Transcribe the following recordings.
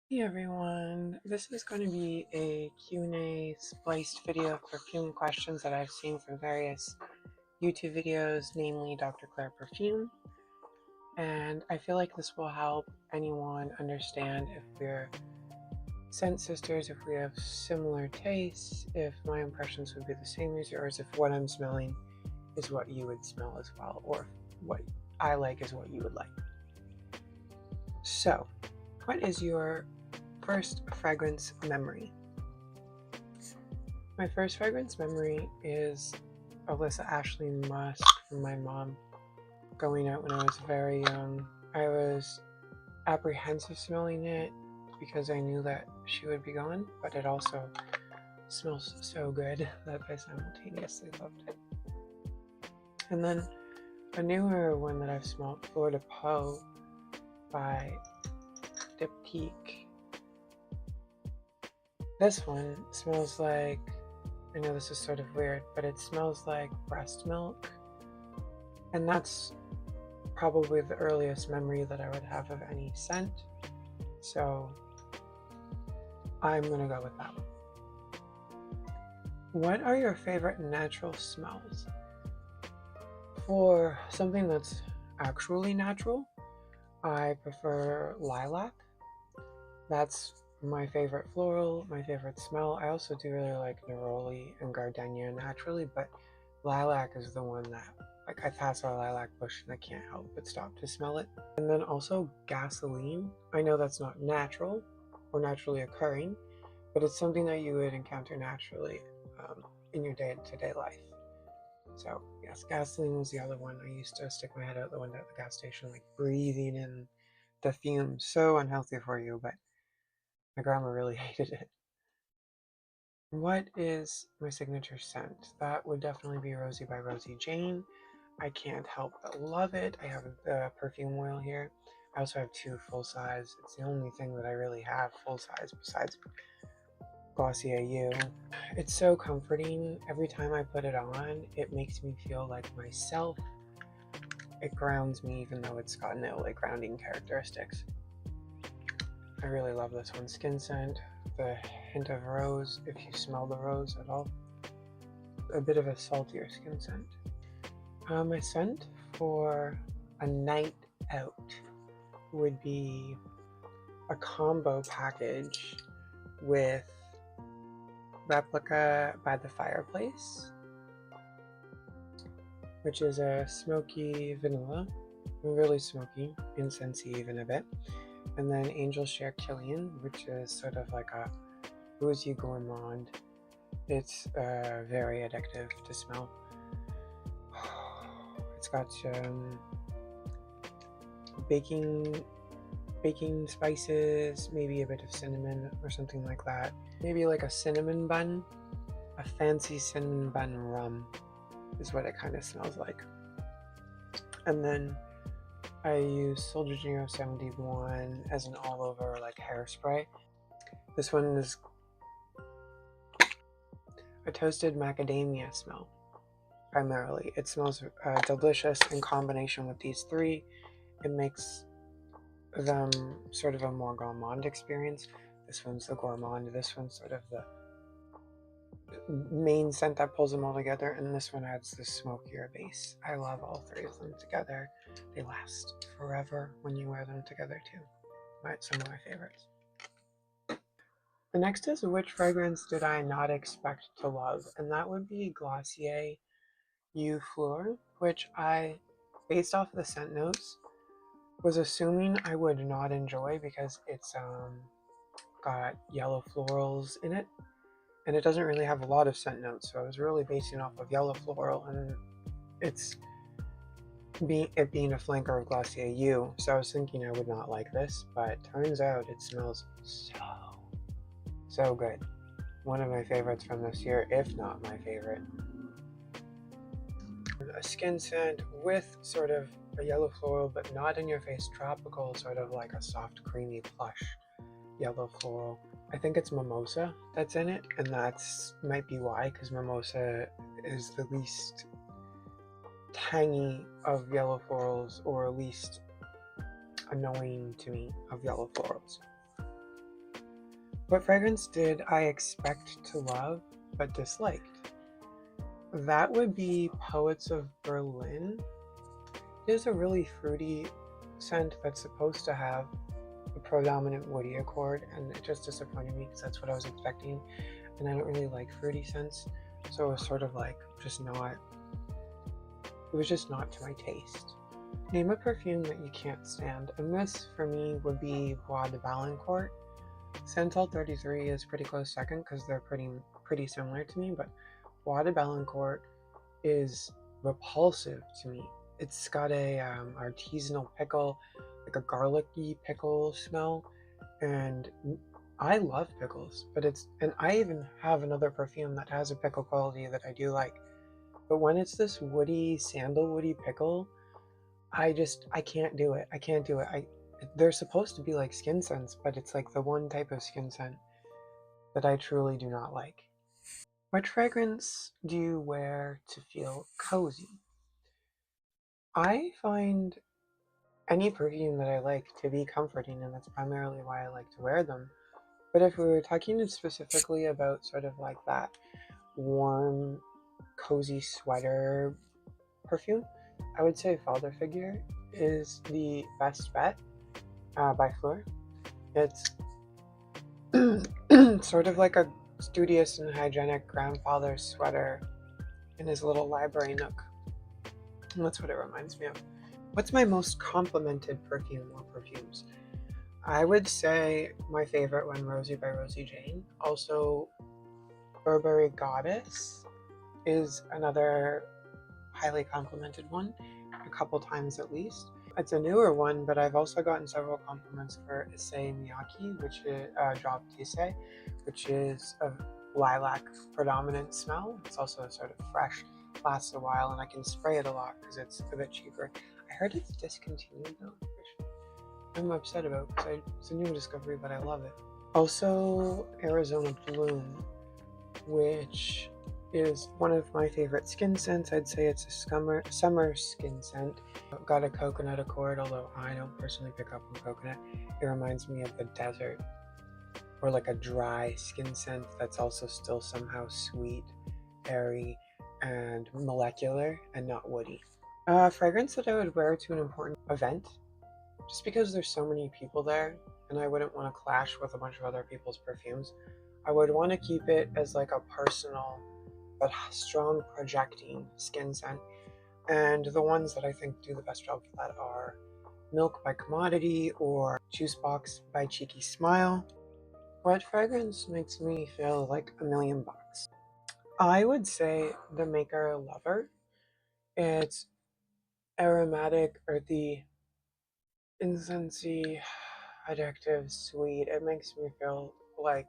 Hey everyone, this is going to be a Q&A spliced video of perfume questions that I've seen from various YouTube videos, namely Dr. Claire Perfume. And I feel like this will help anyone understand if we're scent sisters, if we have similar tastes, if my impressions would be the same as yours, if what I'm smelling is what you would smell as well, or if what I like is what you would like. So, what is your first fragrance memory? My first fragrance memory is Alyssa Ashley Musk from my mom going out when I was very young. I was apprehensive smelling it because I knew that she would be gone, but it also smells so good that I simultaneously loved it. And then a newer one that I've smelled, Florida Poe by Diptyque. This one smells like, I know this is sort of weird, but it smells like breast milk. And that's probably the earliest memory that I would have of any scent. So I'm gonna go with that one. What are your favorite natural smells? For something that's actually natural, I prefer lilac. That's my favorite floral, my favorite smell. I also do really like neroli and gardenia naturally, but lilac is the one that, like, I pass a lilac bush and I can't help but stop to smell it. And then also gasoline. I know that's not natural or naturally occurring, but it's something that you would encounter naturally in your day-to-day life. So yes, gasoline was the other one. I used to stick my head out the window at the gas station, like breathing in the fumes. So unhealthy for you, but my grandma really hated it. What is my signature scent? That would definitely be Rosie by Rosie Jane. I can't help but love it. I have the perfume oil here. I also have two full size. It's the only thing that I really have full size besides Glossier U. It's so comforting. Every time I put it on, it makes me feel like myself. It grounds me even though it's got no like grounding characteristics. I really love this one. Skin scent, the hint of rose, if you smell the rose at all. A bit of a saltier skin scent. My scent for a night out would be a combo package with Replica by the Fireplace, which is a smoky vanilla, really smoky, incensey even a bit. And then Angel Share Killian, which is sort of like a boozy gourmand. It's very addictive to smell. It's got baking spices, maybe a bit of cinnamon or something like that. Maybe like a cinnamon bun, a fancy cinnamon bun rum is what it kind of smells like. And then I use Sol de Janeiro 71 as an all-over like hairspray. This one is a toasted macadamia smell, primarily. It smells delicious in combination with these three. It makes them sort of a more gourmand experience. This one's the gourmand, this one's sort of the main scent that pulls them all together, and this one adds the smokier base. I love all three of them together. They last forever when you wear them together too. Some of my favorites. The next is which fragrance did I not expect to love, and that would be Glossier U Fleur, which I, based off the scent notes, was assuming I would not enjoy because it's got yellow florals in it, and it doesn't really have a lot of scent notes, so I was really basing off of yellow floral, and it being a flanker of Glossier U, so I was thinking I would not like this, but turns out it smells so good. One of my favorites from this year, if not my favorite. A skin scent with sort of a yellow floral, but not in your face tropical, sort of like a soft creamy plush yellow floral. I think it's mimosa that's in it, and that's might be why, because mimosa is the least tangy of yellow florals, or least annoying to me of yellow florals. What fragrance did I expect to love but disliked? That would be Poets of Berlin. It is a really fruity scent that's supposed to have a predominant woody accord, and it just disappointed me because that's what I was expecting, and I don't really like fruity scents, so it was sort of like just not, it was just not to my taste. Name a perfume that you can't stand, and this for me would be Bois de Valancourt. Santal 33 is pretty close second because they're pretty similar to me, but Bois de Valancourt is repulsive to me. It's got a artisanal pickle, like a garlicky pickle smell, and I love pickles. But and I even have another perfume that has a pickle quality that I do like. But when it's this woody, sandalwoody pickle, I can't do it. I can't do it. They're supposed to be like skin scents, but it's like the one type of skin scent that I truly do not like. What fragrance do you wear to feel cozy? I find any perfume that I like to be comforting, and that's primarily why I like to wear them. But if we were talking specifically about sort of like that warm, cozy sweater perfume, I would say Father Figure is the best bet by Fleur. It's sort of like a studious and hygienic grandfather's sweater in his little library nook. And that's what it reminds me of. What's my most complimented perfume or perfumes? I would say my favorite one, Rosie by Rosie Jane. Also, Burberry Goddess is another highly complimented one, a couple times at least. It's a newer one, but I've also gotten several compliments for Issei Miyake, which is Job Tissé, which is a lilac predominant smell. It's also sort of fresh, lasts a while, and I can spray it a lot because it's a bit cheaper. I heard it's discontinued though, which I'm upset about because it's a new discovery, but I love it. Also, Arizona Bloom, which is one of my favorite skin scents. I'd say it's a summer skin scent. Got a coconut accord, although I don't personally pick up on coconut. It reminds me of the desert, or like a dry skin scent that's also still somehow sweet, airy, and molecular, and not woody. Fragrance that I would wear to an important event, just because there's so many people there, and I wouldn't want to clash with a bunch of other people's perfumes. I would want to keep it as like a personal but strong projecting skin scent. And the ones that I think do the best job for that are Milk by Commodity or Juice Box by Cheeky Smile. What fragrance makes me feel like $1,000,000? I would say the Maker Lover. It's aromatic, earthy, incensey, addictive, sweet. It makes me feel like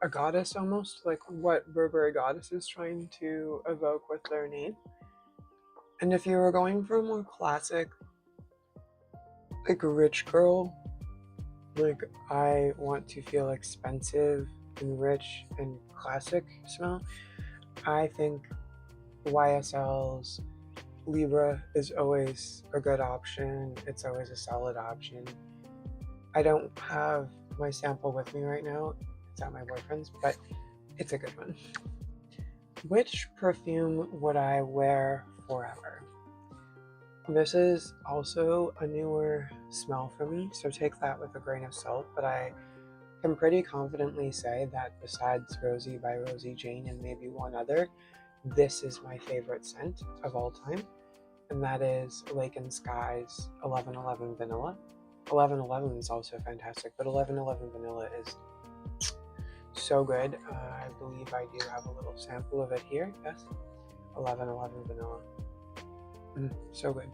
a goddess almost, like what Burberry Goddess is trying to evoke with their name. And if you were going for a more classic, like a rich girl, like I want to feel expensive and rich and classic smell, I think YSL's Libra is always a good option. It's always a solid option. I don't have my sample with me right now. It's at my boyfriend's, but it's a good one. Which perfume would I wear forever? This is also a newer smell for me, so take that with a grain of salt, but I can pretty confidently say that besides Rosie by Rosie Jane and maybe one other, this is my favorite scent of all time, and that is Lake and Sky's 1111 Vanilla. 1111 is also fantastic, but 1111 Vanilla is so good. I believe I do have a little sample of it here. Yes, 1111 Vanilla. So good.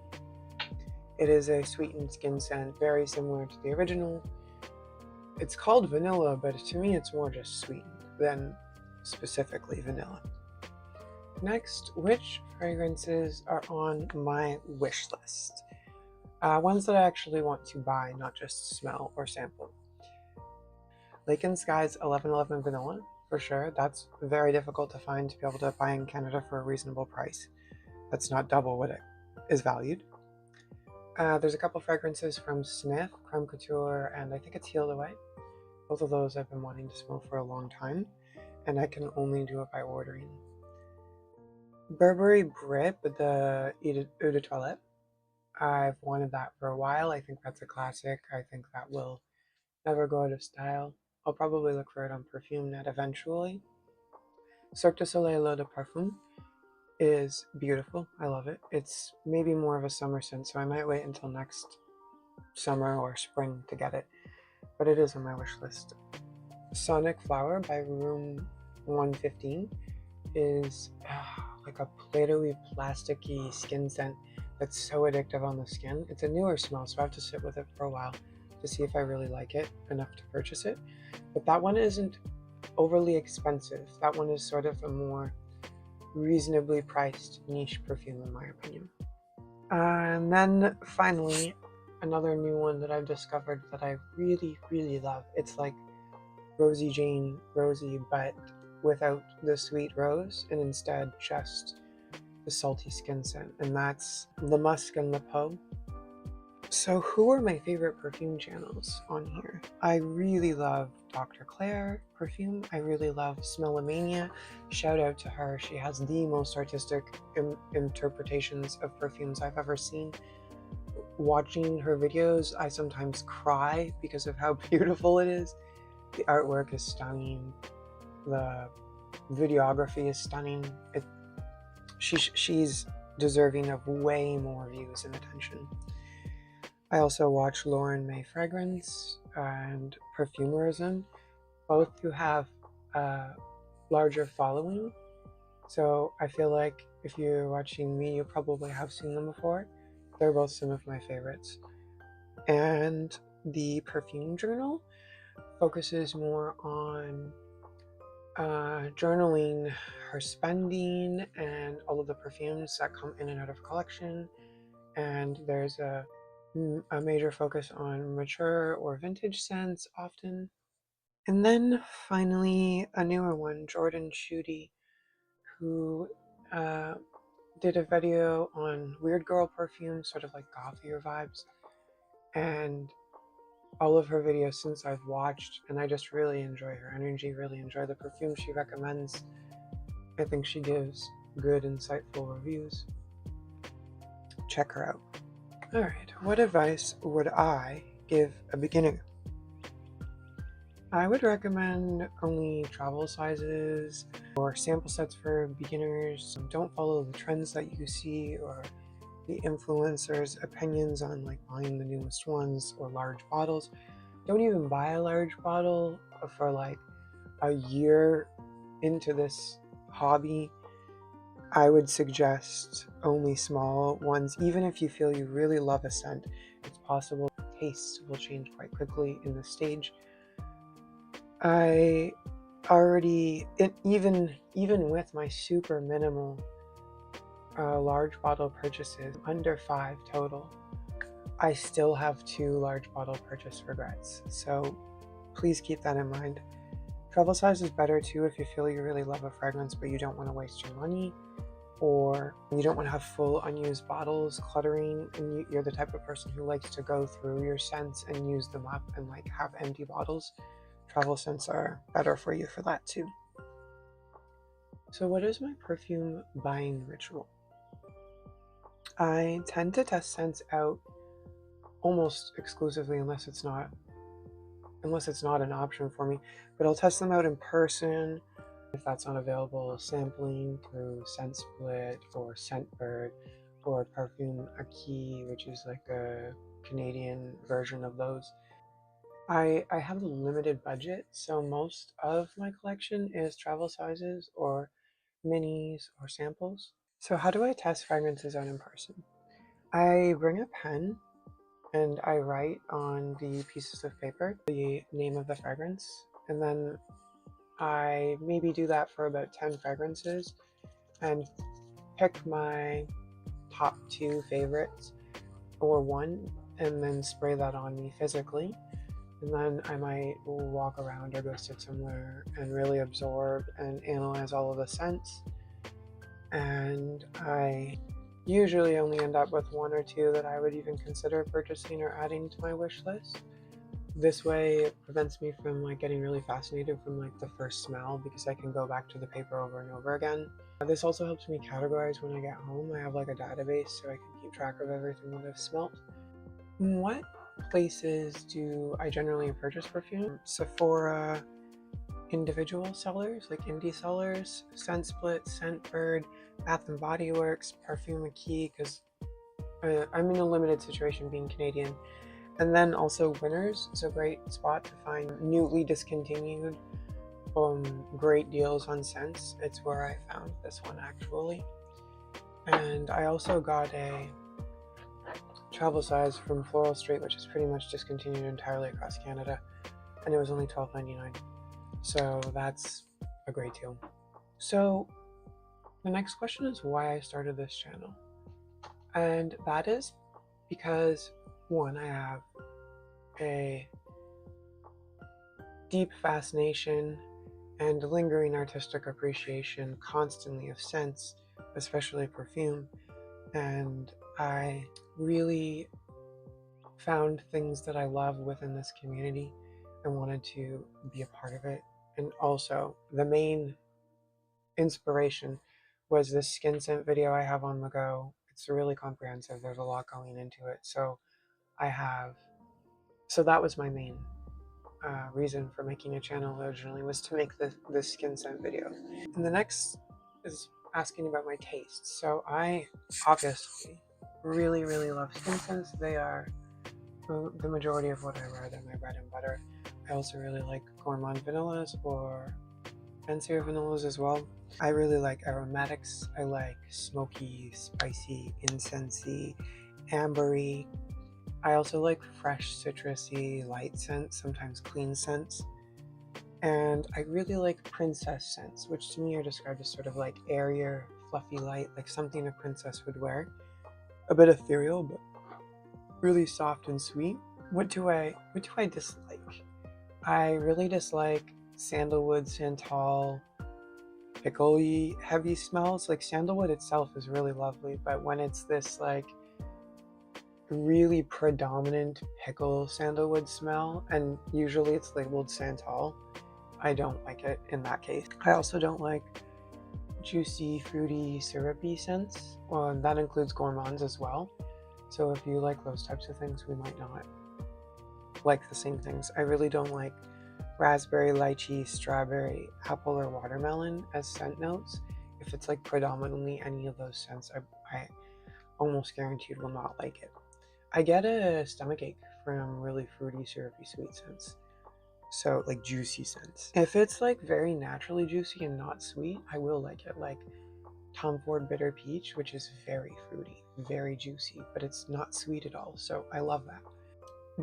It is a sweetened skin scent, very similar to the original. It's called vanilla, but to me it's more just sweetened than specifically vanilla. Next, which fragrances are on my wish list? Ones that I actually want to buy, not just smell or sample. Lake and Sky's 1111 Vanilla, for sure. That's very difficult to find to be able to buy in Canada for a reasonable price. That's not double what it is valued. There's a couple fragrances from Sniff, Creme Couture, and I think it's Healed Away. Both of those I've been wanting to smell for a long time, and I can only do it by ordering. Burberry Brit with the Eau de Toilette. I've wanted that for a while. I think that's a classic. I think that will never go out of style. I'll probably look for it on Perfume Net eventually. Cirque du Soleil L'Eau de Parfum is beautiful. I love it. It's maybe more of a summer scent, so I might wait until next summer or spring to get it. But it is on my wish list. Sonic Flower by Room 115 is like a Play-Doh-y, plasticky skin scent that's so addictive on the skin. It's a newer smell, so I have to sit with it for a while to see if I really like it enough to purchase it. But that one isn't overly expensive. That one is sort of a more reasonably priced niche perfume in my opinion. And then finally, another new one that I've discovered that I really, really love. It's like Rosie Jane Rosie, but without the sweet rose and instead just the salty skin scent, and that's the Musk and the Poe. So who are my favorite perfume channels on here? I really love Dr. Claire Perfume. I really love Smellomania. Shout out to her. She has the most artistic interpretations of perfumes I've ever seen. Watching her videos, I sometimes cry because of how beautiful it is. The artwork is stunning. The videography is stunning. She's deserving of way more views and attention. I also watch Lauren May Fragrance and Perfumerism, both who have a larger following. So I feel like if you're watching me, you probably have seen them before. They're both some of my favorites. And the Perfume Journal focuses more on journaling her spending and all of the perfumes that come in and out of collection. And there's a major focus on mature or vintage scents often. And then finally, a newer one, Jordan Schutte, who did a video on Weird Girl perfume, sort of like gothier vibes. And all of her videos since I've watched, and I just really enjoy her energy, really enjoy the perfume she recommends. I think she gives good, insightful reviews. Check her out. Alright, what advice would I give a beginner? I would recommend only travel sizes or sample sets for beginners. Don't follow the trends that you see or the influencers' opinions on like buying the newest ones or large bottles. Don't even buy a large bottle for like a year into this hobby. I would suggest only small ones. Even if you feel you really love a scent, it's possible tastes will change quite quickly in this stage. I already, even with my super minimal large bottle purchases, under 5 total, I still have 2 large bottle purchase regrets. So please keep that in mind. Travel size is better too if you feel you really love a fragrance but you don't want to waste your money, or you don't want to have full unused bottles cluttering, and you're the type of person who likes to go through your scents and use them up and like have empty bottles. Travel scents are better for you for that too. So what is my perfume buying ritual? I tend to test scents out almost exclusively unless it's not an option for me, but I'll test them out in person. If that's not available, sampling through Scent Split or Scentbird or Perfume Acquis, which is like a Canadian version of those. I have a limited budget, so most of my collection is travel sizes or minis or samples. So how do I test fragrances out in person? I bring a pen and I write on the pieces of paper the name of the fragrance, and then I maybe do that for about 10 fragrances and pick my top 2 favorites or one and then spray that on me physically. And then I might walk around or go sit somewhere and really absorb and analyze all of the scents. And I usually only end up with 1 or 2 that I would even consider purchasing or adding to my wish list. This way it prevents me from like getting really fascinated from like the first smell because I can go back to the paper over and over again. This also helps me categorize when I get home. I have like a database so I can keep track of everything that I've smelt. What places do I generally purchase perfume? Sephora, individual sellers like indie sellers, Scent Split, Scentbird, Bath and Body Works, Perfume Key because I'm in a limited situation being Canadian. And then also Winners is a great spot to find newly discontinued great deals on scents. It's where I found this one actually. And I also got a travel size from Floral Street, which is pretty much discontinued entirely across Canada, and it was only $12.99. So that's a great deal. So the next question is why I started this channel. And that is because one, I have a deep fascination and lingering artistic appreciation constantly of scents, especially perfume, and I really found things that I love within this community and wanted to be a part of it. And also, the main inspiration was this skin scent video I have on the go. It's really comprehensive, there's a lot going into it. So that was my main reason for making a channel originally, was to make this skin scent video. And the next is asking about my tastes. So I obviously really, really love skin scents. They are the majority of what I wear. They're my bread and butter. I also really like gourmand vanillas or fancier vanillas as well. I really like aromatics. I like smoky, spicy, incensey, ambery. I also like fresh, citrusy, light scents, sometimes clean scents. And I really like princess scents, which to me are described as sort of like airier, fluffy light, like something a princess would wear. A bit ethereal, but really soft and sweet. What do I dislike? I really dislike sandalwood, santal, pickly, heavy smells. Like sandalwood itself is really lovely, but when it's this like really predominant pickle sandalwood smell, and usually it's labeled santal, I don't like it in that case. I also don't like juicy, fruity, syrupy scents. Well, that includes gourmands as well. So if you like those types of things, we might not like the same things. I really don't like raspberry, lychee, strawberry, apple, or watermelon as scent notes. If it's like predominantly any of those scents, I almost guaranteed will not like it. I get a stomachache from really fruity, syrupy, sweet scents. So like juicy scents. If it's like very naturally juicy and not sweet, I will like it. Like Tom Ford Bitter Peach, which is very fruity, very juicy, but it's not sweet at all. So I love that.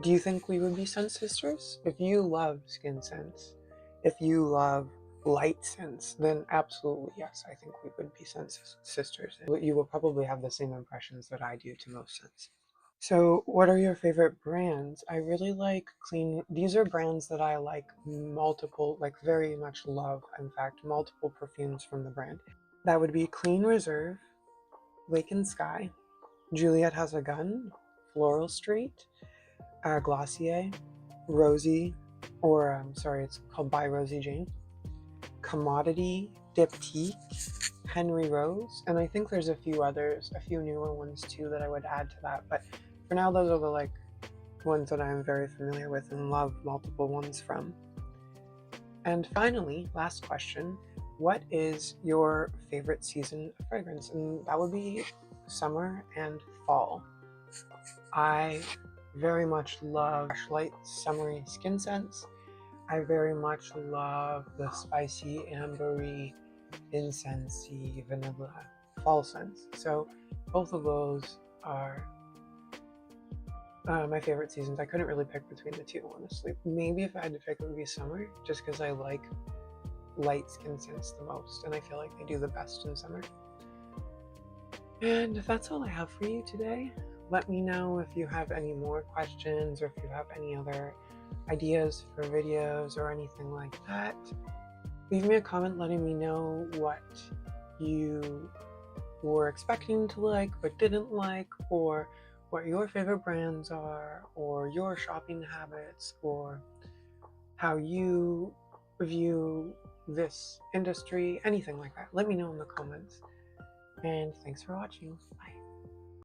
Do you think we would be scent sisters? If you love skin scents, if you love light scents, then absolutely yes, I think we would be scent sisters. You will probably have the same impressions that I do to most scents. So what are your favorite brands? I really like clean. These are brands that I like multiple, like very much love, in fact, multiple perfumes from the brand. That would be Clean Reserve, Lake and Sky, Juliet Has a Gun, Floral Street, Glossier, Rosie, or sorry, it's called By Rosie Jane, Commodity, Diptyque, Henry Rose, and I think there's a few others, a few newer ones too that I would add to that, but for now those are the like ones that I'm very familiar with and love multiple ones from. And finally, last question, what is your favorite season of fragrance? And that would be summer and fall. I very much love fresh, light, summery skin scents. I very much love the spicy, ambery, incensey, vanilla fall scents. So both of those are my favorite seasons. I couldn't really pick between the two, honestly. Maybe if I had to pick, it would be summer, just because I like light skin scents the most, and I feel like they do the best in summer. And that's all I have for you today. Let me know if you have any more questions or if you have any other ideas for videos or anything like that. Leave me a comment letting me know what you were expecting to like but didn't like, or what your favorite brands are, or your shopping habits, or how you view this industry, anything like that. Let me know in the comments. And thanks for watching. Bye.